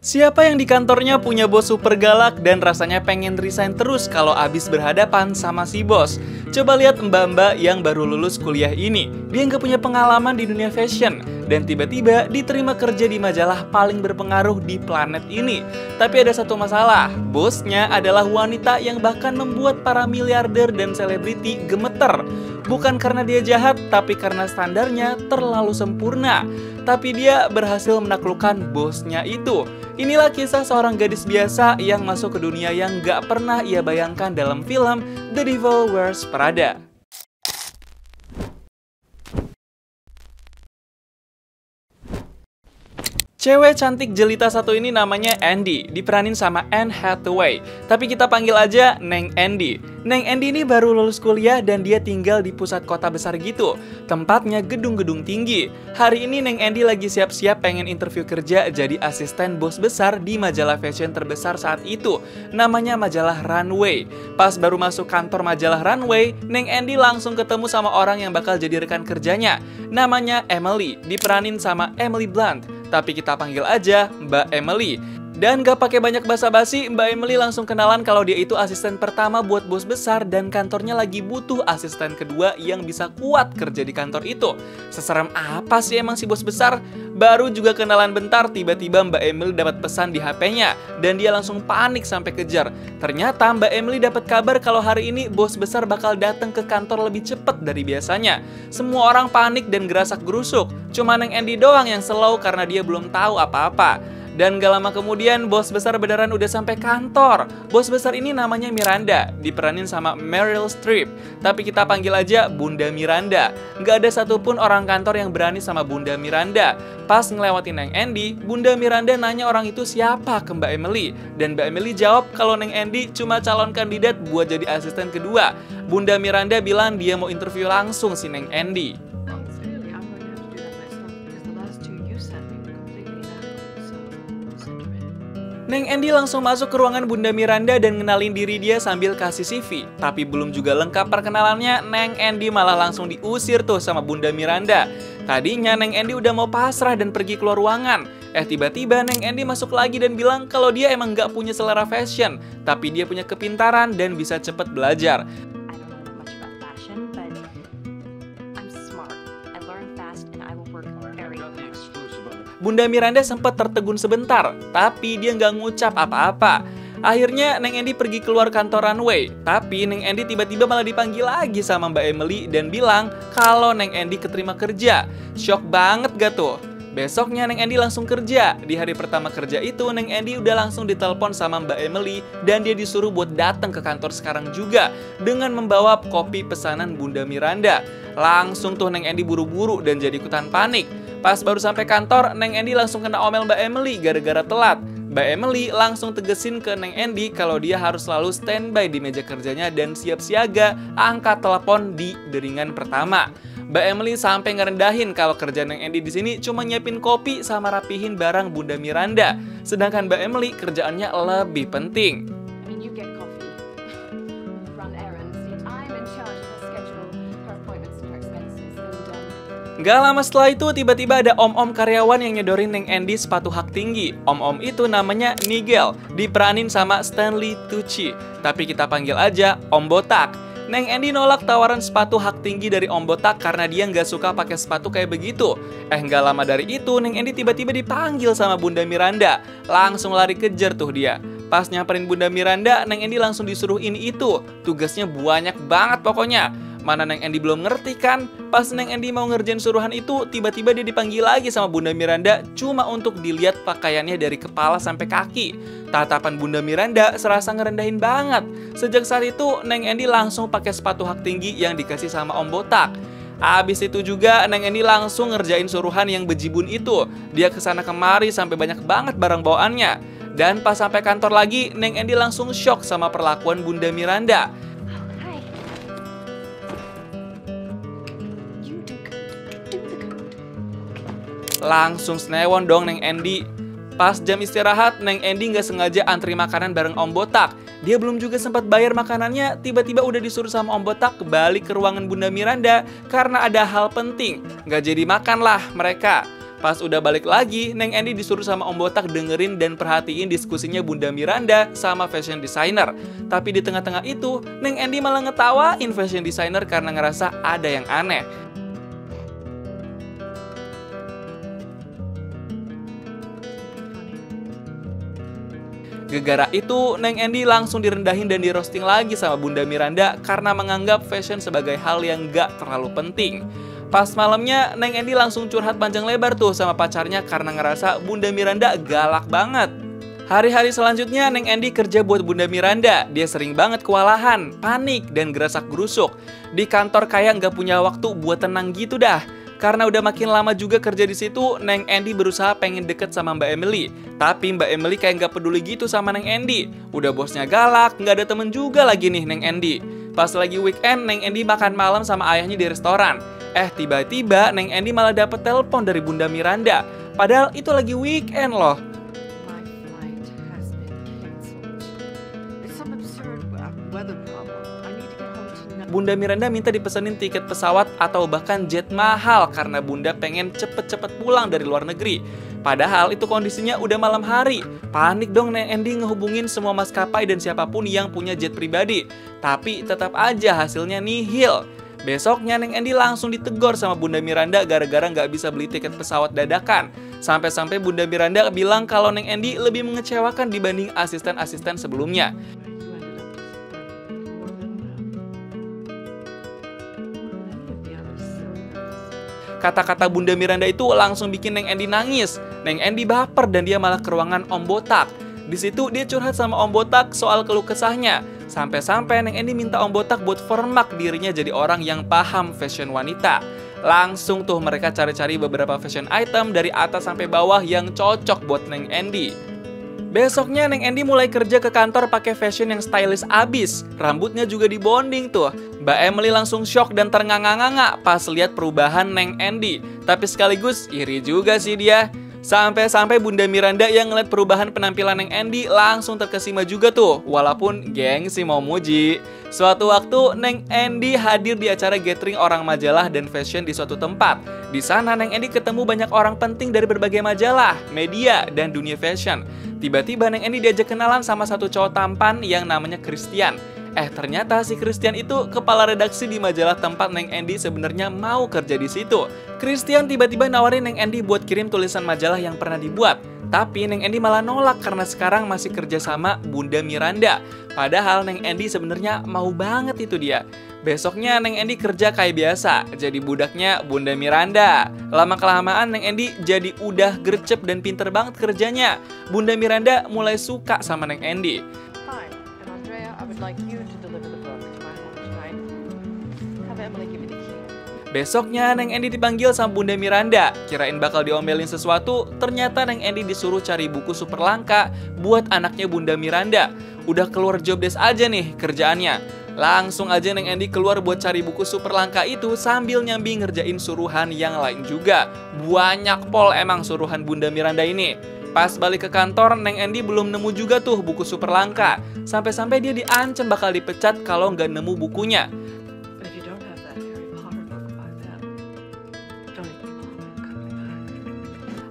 Siapa yang di kantornya punya bos super galak dan rasanya pengen resign terus kalau abis berhadapan sama si bos? Coba lihat mbak-mbak yang baru lulus kuliah ini. Dia nggak punya pengalaman di dunia fashion dan tiba-tiba diterima kerja di majalah paling berpengaruh di planet ini. Tapi ada satu masalah, bosnya adalah wanita yang bahkan membuat para miliarder dan selebriti gemeter. Bukan karena dia jahat, tapi karena standarnya terlalu sempurna. Tapi dia berhasil menaklukkan bosnya itu. Inilah kisah seorang gadis biasa yang masuk ke dunia yang gak pernah ia bayangkan dalam film The Devil Wears Prada. Cewek cantik jelita satu ini namanya Andy, diperanin sama Anne Hathaway. Tapi kita panggil aja Neng Andy. Neng Andy ini baru lulus kuliah dan dia tinggal di pusat kota besar gitu. Tempatnya gedung-gedung tinggi. Hari ini Neng Andy lagi siap-siap pengen interview kerja jadi asisten bos besar di majalah fashion terbesar saat itu. Namanya majalah Runway. Pas baru masuk kantor majalah Runway, Neng Andy langsung ketemu sama orang yang bakal jadi rekan kerjanya. Namanya Emily, diperanin sama Emily Blunt. Tapi kita panggil aja Mbak Emily. Dan gak pakai banyak basa-basi, Mbak Emily langsung kenalan kalau dia itu asisten pertama buat bos besar dan kantornya lagi butuh asisten kedua yang bisa kuat kerja di kantor itu. Seserem apa sih emang si bos besar? Baru juga kenalan bentar, tiba-tiba Mbak Emily dapat pesan di HP-nya dan dia langsung panik sampai kejar. Ternyata Mbak Emily dapat kabar kalau hari ini bos besar bakal datang ke kantor lebih cepat dari biasanya. Semua orang panik dan gerasak-gerusuk. Cuma Neng Andy doang yang slow karena dia belum tahu apa-apa. Dan gak lama kemudian bos besar beneran udah sampai kantor. Bos besar ini namanya Miranda, diperanin sama Meryl Streep. Tapi kita panggil aja Bunda Miranda. Gak ada satupun orang kantor yang berani sama Bunda Miranda. Pas ngelewatin Neng Andy, Bunda Miranda nanya orang itu siapa ke Mbak Emily. Dan Mbak Emily jawab kalau Neng Andy cuma calon kandidat buat jadi asisten kedua. Bunda Miranda bilang dia mau interview langsung si Neng Andy. Neng Andy langsung masuk ke ruangan Bunda Miranda dan ngenalin diri dia sambil kasih CV. Tapi belum juga lengkap perkenalannya, Neng Andy malah langsung diusir tuh sama Bunda Miranda. Tadinya Neng Andy udah mau pasrah dan pergi keluar ruangan. Tiba-tiba Neng Andy masuk lagi dan bilang kalau dia emang gak punya selera fashion, tapi dia punya kepintaran dan bisa cepet belajar. Bunda Miranda sempat tertegun sebentar, tapi dia nggak ngucap apa-apa. Akhirnya Neng Andy pergi keluar kantor Runway, tapi Neng Andy tiba-tiba malah dipanggil lagi sama Mbak Emily dan bilang kalau Neng Andy keterima kerja. Shock banget gak tuh? Besoknya Neng Andy langsung kerja. Di hari pertama kerja itu Neng Andy udah langsung ditelepon sama Mbak Emily dan dia disuruh buat datang ke kantor sekarang juga dengan membawa kopi pesanan Bunda Miranda. Langsung tuh Neng Andy buru-buru dan jadi ikutan panik. Pas baru sampai kantor, Neng Andy langsung kena omel Mbak Emily gara-gara telat. Mbak Emily langsung tegesin ke Neng Andy kalau dia harus selalu standby di meja kerjanya dan siap siaga angkat telepon di deringan pertama. Mbak Emily sampai ngerendahin kalau kerjaan Neng Andy di sini cuma nyiapin kopi sama rapihin barang Bunda Miranda. Sedangkan Mbak Emily kerjaannya lebih penting. Gak lama setelah itu tiba-tiba ada om-om karyawan yang nyodorin Neng Andy sepatu hak tinggi. Om-om itu namanya Nigel, diperanin sama Stanley Tucci. Tapi kita panggil aja Om Botak. Neng Andy nolak tawaran sepatu hak tinggi dari Om Botak karena dia nggak suka pakai sepatu kayak begitu. Nggak lama dari itu Neng Andy tiba-tiba dipanggil sama Bunda Miranda. Langsung lari kejar tuh dia. Pas nyamperin Bunda Miranda, Neng Andy langsung disuruh ini itu. Tugasnya banyak banget pokoknya. Mana Neng Andy belum ngerti kan? Pas Neng Andy mau ngerjain suruhan itu, tiba-tiba dia dipanggil lagi sama Bunda Miranda cuma untuk dilihat pakaiannya dari kepala sampai kaki. Tatapan Bunda Miranda serasa ngerendahin banget. Sejak saat itu, Neng Andy langsung pakai sepatu hak tinggi yang dikasih sama Om Botak. Abis itu juga Neng Andy langsung ngerjain suruhan yang bejibun itu. Dia kesana kemari sampai banyak banget barang bawaannya. Dan pas sampai kantor lagi, Neng Andy langsung shock sama perlakuan Bunda Miranda. Langsung snewon dong Neng Andy. Pas jam istirahat, Neng Andy nggak sengaja antri makanan bareng Om Botak. Dia belum juga sempat bayar makanannya, tiba-tiba udah disuruh sama Om Botak balik ke ruangan Bunda Miranda karena ada hal penting. Nggak jadi makan lah mereka. Pas udah balik lagi, Neng Andy disuruh sama Om Botak dengerin dan perhatiin diskusinya Bunda Miranda sama fashion designer. Tapi di tengah-tengah itu, Neng Andy malah ngetawain fashion designer karena ngerasa ada yang aneh. Gegara itu, Neng Andy langsung direndahin dan di-roasting lagi sama Bunda Miranda karena menganggap fashion sebagai hal yang gak terlalu penting. Pas malamnya, Neng Andy langsung curhat panjang lebar tuh sama pacarnya karena ngerasa Bunda Miranda galak banget. Hari-hari selanjutnya, Neng Andy kerja buat Bunda Miranda. Dia sering banget kewalahan, panik, dan gerasak-gerusuk. Di kantor kayak nggak punya waktu buat tenang gitu dah. Karena udah makin lama juga kerja di situ, Neng Andy berusaha pengen deket sama Mbak Emily. Tapi Mbak Emily kayak nggak peduli gitu sama Neng Andy. Udah bosnya galak, nggak ada temen juga lagi nih Neng Andy. Pas lagi weekend, Neng Andy makan malam sama ayahnya di restoran. Tiba-tiba Neng Andy malah dapet telepon dari Bunda Miranda. Padahal itu lagi weekend loh. Bunda Miranda minta dipesenin tiket pesawat atau bahkan jet mahal karena Bunda pengen cepet-cepet pulang dari luar negeri. Padahal itu kondisinya udah malam hari. Panik dong Neng Andy ngehubungin semua maskapai dan siapapun yang punya jet pribadi. Tapi tetap aja hasilnya nihil. Besoknya Neng Andy langsung ditegur sama Bunda Miranda gara-gara nggak bisa beli tiket pesawat dadakan. Sampai-sampai Bunda Miranda bilang kalau Neng Andy lebih mengecewakan dibanding asisten-asisten sebelumnya. Kata-kata Bunda Miranda itu langsung bikin Neng Andy nangis. Neng Andy baper dan dia malah ke ruangan Om Botak. Di situ dia curhat sama Om Botak soal keluh kesahnya. Sampai-sampai Neng Andy minta Om Botak buat formak dirinya jadi orang yang paham fashion wanita. Langsung tuh mereka cari-cari beberapa fashion item dari atas sampai bawah yang cocok buat Neng Andy. Besoknya Neng Andy mulai kerja ke kantor pakai fashion yang stylish abis. Rambutnya juga dibonding tuh. Mbak Emily langsung shock dan ternganga-nganga pas lihat perubahan Neng Andy. Tapi sekaligus iri juga sih dia. Sampai-sampai Bunda Miranda yang ngeliat perubahan penampilan Neng Andy langsung terkesima juga tuh. Walaupun gengsi mau muji. Suatu waktu Neng Andy hadir di acara gathering orang majalah dan fashion di suatu tempat. Di sana Neng Andy ketemu banyak orang penting dari berbagai majalah, media, dan dunia fashion. Tiba-tiba Neng Andy diajak kenalan sama satu cowok tampan yang namanya Christian. Ternyata si Christian itu kepala redaksi di majalah tempat Neng Andy sebenarnya mau kerja di situ. Christian tiba-tiba nawarin Neng Andy buat kirim tulisan majalah yang pernah dibuat. Tapi Neng Andy malah nolak karena sekarang masih kerja sama Bunda Miranda. Padahal Neng Andy sebenarnya mau banget itu dia. Besoknya Neng Andy kerja kayak biasa, jadi budaknya Bunda Miranda. Lama-kelamaan Neng Andy jadi udah gercep dan pinter banget kerjanya. Bunda Miranda mulai suka sama Neng Andy. Besoknya Neng Andy dipanggil sama Bunda Miranda. Kirain bakal diomelin sesuatu, ternyata Neng Andy disuruh cari buku super langka buat anaknya Bunda Miranda. Udah keluar job desk aja nih kerjaannya. Langsung aja Neng Andy keluar buat cari buku super langka itu sambil nyambi ngerjain suruhan yang lain juga. Banyak pol emang suruhan Bunda Miranda ini. Pas balik ke kantor, Neng Andy belum nemu juga tuh buku super langka. Sampai-sampai dia diancam bakal dipecat kalau nggak nemu bukunya.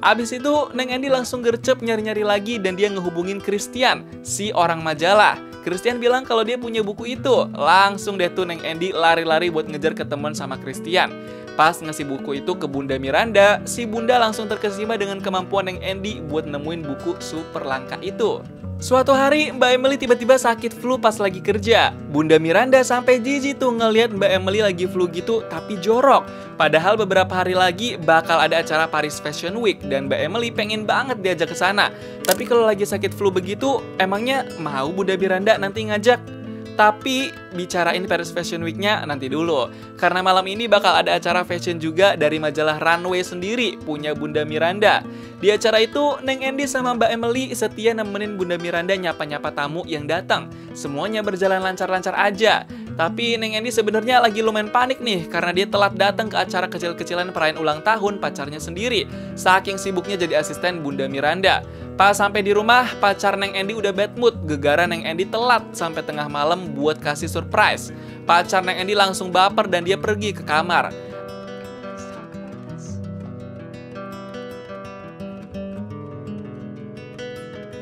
Abis itu, Neng Andy langsung gercep nyari-nyari lagi dan dia ngehubungin Christian, si orang majalah. Christian bilang kalau dia punya buku itu. Langsung deh tuh Neng Andy lari-lari buat ngejar ketemuan sama Christian. Pas ngasih buku itu ke Bunda Miranda, si Bunda langsung terkesima dengan kemampuan Neng Andy buat nemuin buku super langka itu. Suatu hari, Mbak Emily tiba-tiba sakit flu pas lagi kerja. Bunda Miranda sampai jijik tuh ngeliat Mbak Emily lagi flu gitu tapi jorok. Padahal beberapa hari lagi bakal ada acara Paris Fashion Week dan Mbak Emily pengen banget diajak ke sana. Tapi kalau lagi sakit flu begitu, emangnya mau Bunda Miranda nanti ngajak? Tapi bicarain Paris Fashion Week-nya nanti dulu. Karena malam ini bakal ada acara fashion juga dari majalah Runway sendiri, punya Bunda Miranda. Di acara itu, Neng Andy sama Mbak Emily setia nemenin Bunda Miranda nyapa-nyapa tamu yang datang. Semuanya berjalan lancar-lancar aja. Tapi Neng Andy sebenarnya lagi lumayan panik nih karena dia telat datang ke acara kecil-kecilan perayaan ulang tahun pacarnya sendiri. Saking sibuknya jadi asisten Bunda Miranda. Pas sampai di rumah, pacar Neng Andy udah bad mood, gegara Neng Andy telat sampai tengah malam buat kasih surprise. Pacar Neng Andy langsung baper dan dia pergi ke kamar.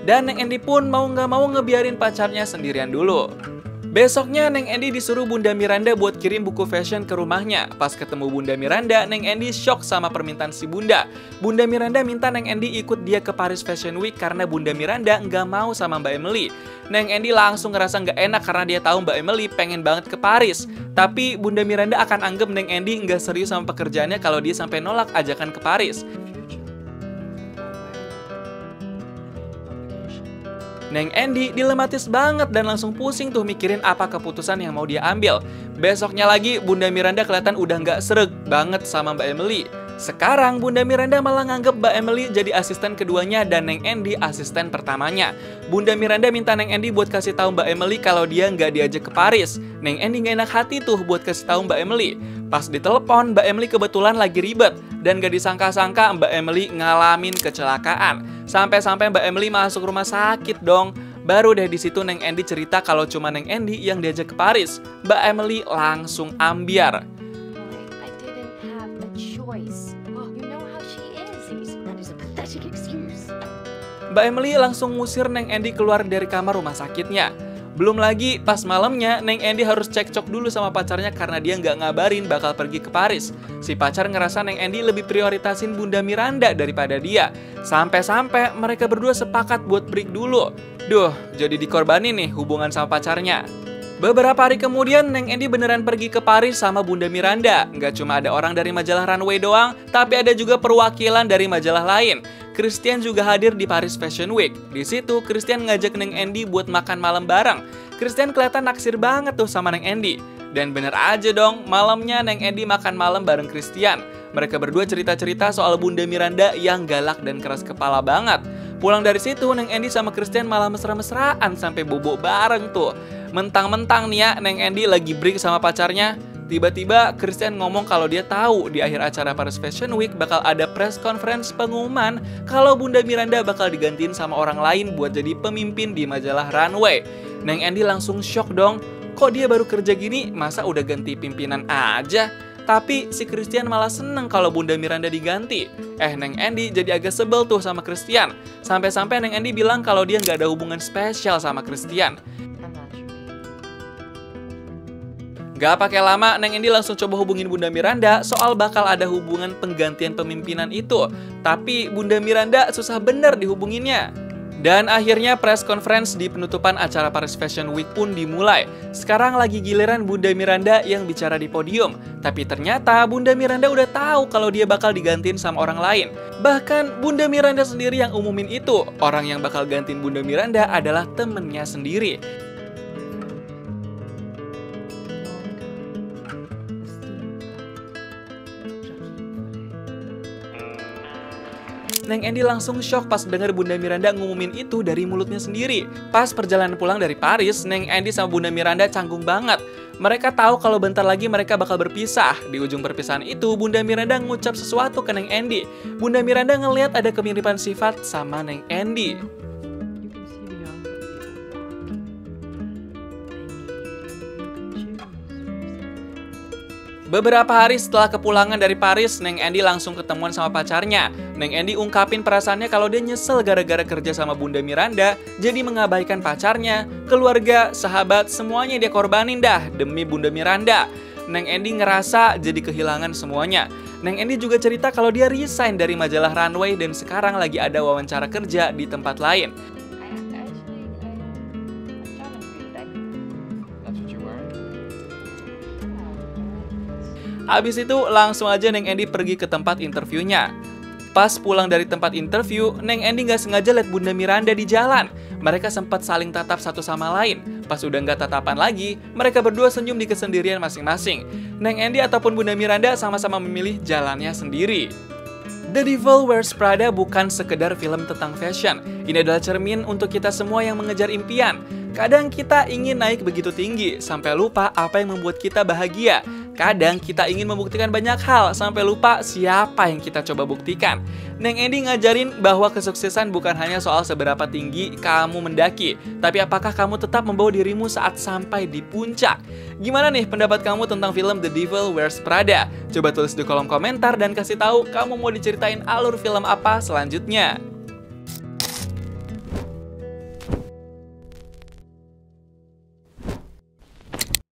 Dan Neng Endi pun mau nggak mau ngebiarin pacarnya sendirian dulu. Besoknya Neng Endi disuruh Bunda Miranda buat kirim buku fashion ke rumahnya. Pas ketemu Bunda Miranda, Neng Endi shock sama permintaan si Bunda. Bunda Miranda minta Neng Endi ikut dia ke Paris Fashion Week karena Bunda Miranda nggak mau sama Mbak Emily. Neng Endi langsung ngerasa nggak enak karena dia tahu Mbak Emily pengen banget ke Paris. Tapi Bunda Miranda akan anggap Neng Endi nggak serius sama pekerjaannya kalau dia sampai nolak ajakan ke Paris. Neng Endi dilematis banget dan langsung pusing tuh mikirin apa keputusan yang mau dia ambil. Besoknya lagi Bunda Miranda kelihatan udah nggak sreg banget sama Mbak Emily. Sekarang Bunda Miranda malah nganggep Mbak Emily jadi asisten keduanya dan Neng Endi asisten pertamanya. Bunda Miranda minta Neng Endi buat kasih tahu Mbak Emily kalau dia nggak diajak ke Paris. Neng Endi nggak enak hati tuh buat kasih tahu Mbak Emily. Pas ditelepon, Mbak Emily kebetulan lagi ribet dan gak disangka-sangka Mbak Emily ngalamin kecelakaan. Sampai-sampai Mbak Emily masuk rumah sakit dong. Baru deh di situ Neng Endi cerita kalau cuma Neng Endi yang diajak ke Paris. Mbak Emily langsung ambyar. Mbak Emily langsung ngusir Neng Endi keluar dari kamar rumah sakitnya. Belum lagi pas malamnya Neng Endi harus cekcok dulu sama pacarnya karena dia nggak ngabarin bakal pergi ke Paris. Si pacar ngerasa Neng Endi lebih prioritasin Bunda Miranda daripada dia. Sampai-sampai mereka berdua sepakat buat break dulu. Duh, jadi dikorbanin nih hubungan sama pacarnya. Beberapa hari kemudian Neng Endi beneran pergi ke Paris sama Bunda Miranda. Nggak cuma ada orang dari majalah Runway doang, tapi ada juga perwakilan dari majalah lain. Christian juga hadir di Paris Fashion Week. Di situ Christian ngajak Neng Endi buat makan malam bareng. Christian kelihatan naksir banget tuh sama Neng Endi. Dan bener aja dong, malamnya Neng Endi makan malam bareng Christian. Mereka berdua cerita-cerita soal Bunda Miranda yang galak dan keras kepala banget. Pulang dari situ, Neng Endi sama Christian malah mesra-mesraan sampai bobo bareng tuh. Mentang-mentang nih ya, Neng Endi lagi break sama pacarnya. Tiba-tiba Christian ngomong kalau dia tahu di akhir acara Paris Fashion Week bakal ada press conference pengumuman kalau Bunda Miranda bakal digantiin sama orang lain buat jadi pemimpin di majalah Runway. Neng Endi langsung shock dong. Kok dia baru kerja gini, masa udah ganti pimpinan aja? Tapi si Christian malah seneng kalau Bunda Miranda diganti. Neng Endi jadi agak sebel tuh sama Christian. Sampai-sampai Neng Endi bilang kalau dia nggak ada hubungan spesial sama Christian. Gak pakai lama, Neng Endi langsung coba hubungin Bunda Miranda soal bakal ada hubungan penggantian pemimpinan itu. Tapi Bunda Miranda susah bener dihubunginnya. Dan akhirnya press conference di penutupan acara Paris Fashion Week pun dimulai. Sekarang lagi giliran Bunda Miranda yang bicara di podium. Tapi ternyata Bunda Miranda udah tahu kalau dia bakal digantiin sama orang lain. Bahkan Bunda Miranda sendiri yang umumin itu. Orang yang bakal gantiin Bunda Miranda adalah temennya sendiri. Neng Endi langsung shock pas denger Bunda Miranda ngumumin itu dari mulutnya sendiri. Pas perjalanan pulang dari Paris, Neng Endi sama Bunda Miranda canggung banget. Mereka tahu kalau bentar lagi mereka bakal berpisah. Di ujung perpisahan itu, Bunda Miranda ngucap sesuatu ke Neng Endi. Bunda Miranda ngelihat ada kemiripan sifat sama Neng Endi. Beberapa hari setelah kepulangan dari Paris, Neng Endi langsung ketemuan sama pacarnya. Neng Endi ungkapin perasaannya kalau dia nyesel gara-gara kerja sama Bunda Miranda, jadi mengabaikan pacarnya, keluarga, sahabat, semuanya dia korbanin dah demi Bunda Miranda. Neng Endi ngerasa jadi kehilangan semuanya. Neng Endi juga cerita kalau dia resign dari majalah Runway dan sekarang lagi ada wawancara kerja di tempat lain. Abis itu langsung aja Neng Endi pergi ke tempat interviewnya. Pas pulang dari tempat interview, Neng Endi gak sengaja liat Bunda Miranda di jalan. Mereka sempat saling tatap satu sama lain. Pas udah gak tatapan lagi, mereka berdua senyum di kesendirian masing-masing. Neng Endi ataupun Bunda Miranda sama-sama memilih jalannya sendiri. The Devil Wears Prada bukan sekedar film tentang fashion. Ini adalah cermin untuk kita semua yang mengejar impian. Kadang kita ingin naik begitu tinggi, sampai lupa apa yang membuat kita bahagia. Kadang kita ingin membuktikan banyak hal, sampai lupa siapa yang kita coba buktikan. Neng Endi ngajarin bahwa kesuksesan bukan hanya soal seberapa tinggi kamu mendaki, tapi apakah kamu tetap membawa dirimu saat sampai di puncak. Gimana nih pendapat kamu tentang film The Devil Wears Prada? Coba tulis di kolom komentar dan kasih tahu kamu mau diceritain alur film apa selanjutnya.